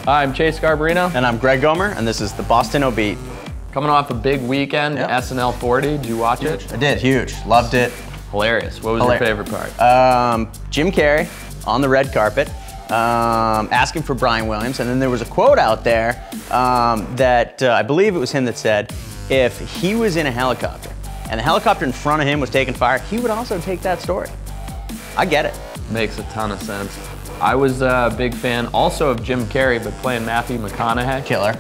Hi, I'm Chase Garbarino. And I'm Greg Gomer, and this is the BostInno Beat. Coming off a big weekend, SNL 40. Did you watch it? I did, huge. Loved it. Hilarious. What was your favorite part? Jim Carrey on the red carpet, asking for Brian Williams, and then there was a quote out there that I believe it was him that said, if he was in a helicopter and the helicopter in front of him was taking fire, he would also take that story. I get it. Makes a ton of sense. I was a big fan also of Jim Carrey, but playing Matthew McConaughey. Killer.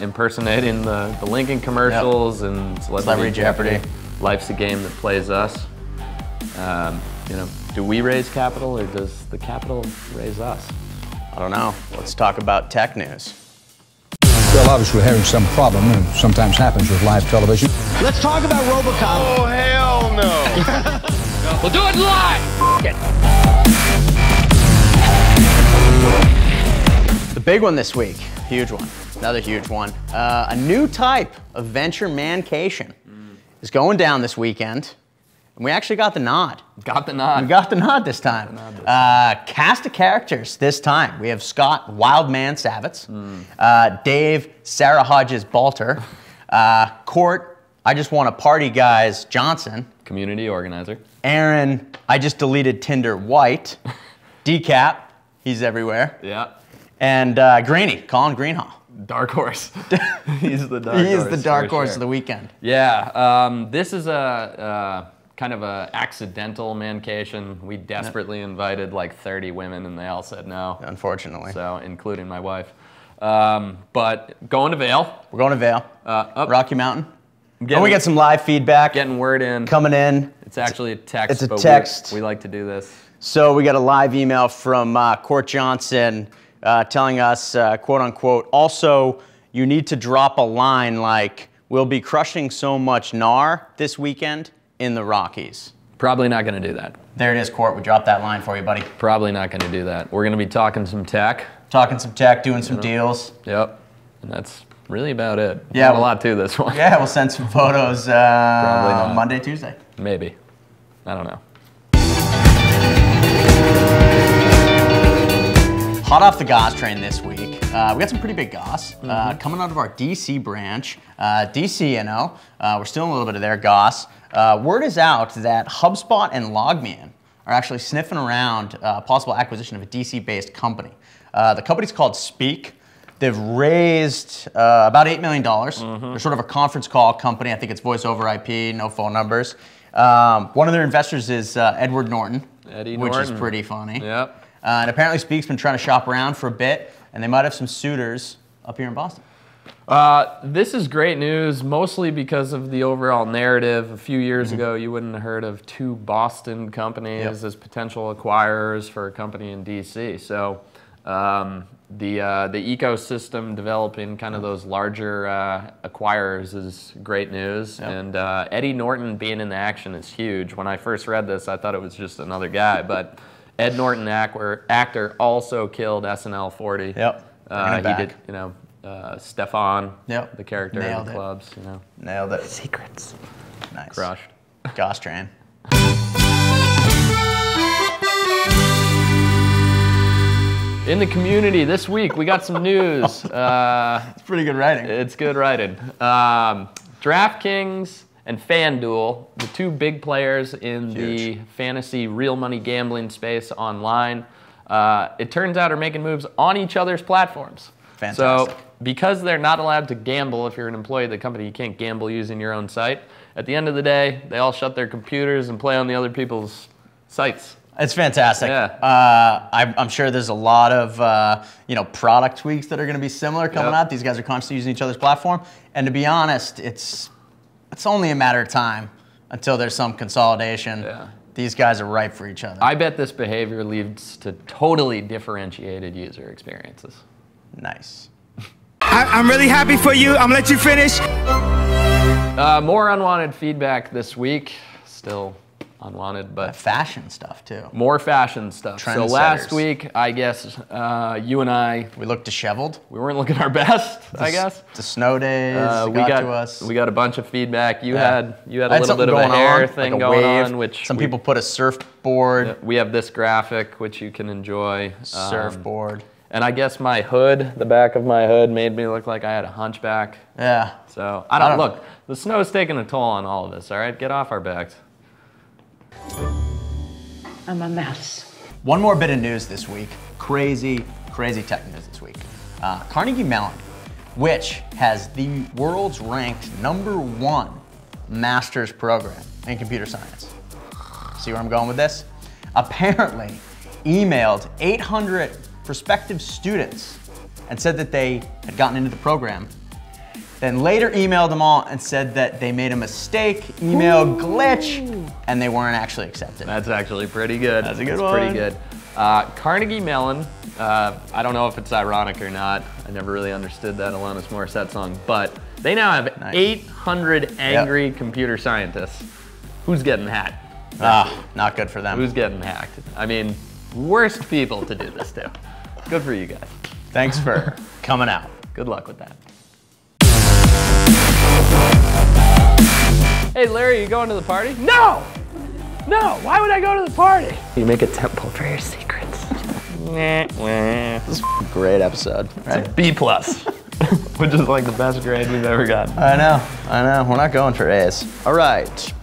Impersonating the Lincoln commercials and Celebrity Jeopardy. Life's a game that plays us. You know, do we raise capital or does the capital raise us? I don't know. Let's talk about tech news. Well, obviously we're having some problem, and sometimes happens with live television. Let's talk about RoboCop. Oh, hell no. We'll do it live! The big one this week, huge one, another huge one. A new type of venture mancation is going down this weekend, and we actually got the nod. Got the nod. We got the nod this time. Cast of characters this time. We have Scott Wildman Savitz, Dave Sarah Hodges Balter, Court I Just Want to Party Guys Johnson, community organizer, Aaron I Just Deleted Tinder White, Decap, he's everywhere. Yeah. And Greeny, Colin Greenhall. Dark horse. He's the dark horse. He is the dark horse of the weekend. Yeah, this is a kind of a accidental mancation. We desperately invited like 30 women and they all said no. Unfortunately. So, including my wife. But going to Vail. We're going to Vail. Rocky Mountain. And we get some live feedback. Getting word in. Coming in. It's actually a text. It's a text. We like to do this. So we got a live email from Court Johnson telling us, quote unquote, also, you need to drop a line like, we'll be crushing so much gnar this weekend in the Rockies. Probably not going to do that. There it is, Court. We dropped that line for you, buddy. Probably not going to do that. We're going to be talking some tech. Talking some tech, doing some deals. Yep. And that's really about it. Yeah. Not a lot to this one. Yeah, we'll send some photos Monday, Tuesday. Maybe. I don't know. Hot off the Goss train this week. We got some pretty big Goss coming out of our DC branch, BostInno. We're still in a little bit of their Goss. Word is out that HubSpot and LogMeIn are actually sniffing around possible acquisition of a DC-based company. The company's called Speak. They've raised about $8 million. They're sort of a conference call company. I think it's voice over IP, no phone numbers. One of their investors is Edward Norton, which is pretty funny. Yep. And apparently Speak's been trying to shop around for a bit, and they might have some suitors up here in Boston. This is great news, mostly because of the overall narrative. A few years ago, you wouldn't have heard of two Boston companies as potential acquirers for a company in DC. So the ecosystem developing kind of those larger acquirers is great news. And Eddie Norton being in the action is huge. When I first read this, I thought it was just another guy, but Ed Norton, actor, also killed SNL 40. Yep. He did, you know, Stefan, the character Nailed in the it. clubs, you know. Nailed it. Secrets. Nice. Crushed. Goss train. In the community this week, we got some news. It's pretty good writing. It's good writing. DraftKings and FanDuel, the two big players in the fantasy real money gambling space online, it turns out are making moves on each other's platforms. Fantastic. So because they're not allowed to gamble, if you're an employee of the company, you can't gamble using your own site. At the end of the day, they all shut their computers and play on the other people's sites. It's fantastic. Yeah. I'm sure there's a lot of you know, product tweaks that are going to be similar coming out. These guys are constantly using each other's platform, and to be honest, it's only a matter of time until there's some consolidation. Yeah. These guys are ripe for each other. I bet this behavior leads to totally differentiated user experiences. Nice. I'm really happy for you. I'm gonna let you finish. More unwanted feedback this week. Still unwanted, but Fashion stuff too. more fashion stuff. So last Trendsetters. week, I guess you and I, We look disheveled. we weren't looking our best. I guess The snow days we got got to us. we got a bunch of feedback. You Yeah. had a I had little bit something of a going hair on, thing like a going wave. on, which Some people put a surfboard. we have this graphic which you can enjoy. Surfboard. And I guess my hood, the back of my hood, made me look like I had a hunchback. Yeah. So, I don't look, the snow's taking a toll on all of us, all right? Get off our backs. I'm a mess. One more bit of news this week. Crazy tech news this week. Carnegie Mellon, which has the world's ranked #1 master's program in computer science. See where I'm going with this? Apparently emailed 800 prospective students and said that they had gotten into the program. Then later emailed them all and said that they made a mistake, email glitch, and they weren't actually accepted. That's actually pretty good. That's a good one. Pretty good. Carnegie Mellon, I don't know if it's ironic or not. I never really understood that Alanis Morissette song, but they now have 800 angry computer scientists. Who's getting hacked? Not good for them. Who's getting hacked? I mean, worst people to do this to. Good for you guys. Thanks for coming out. Good luck with that. Hey Larry, you going to the party? No! No, why would I go to the party? You make a temple for your secrets. This is a great episode, right? It's a B+, which is like the best grade we've ever gotten. I know. We're not going for A's. All right.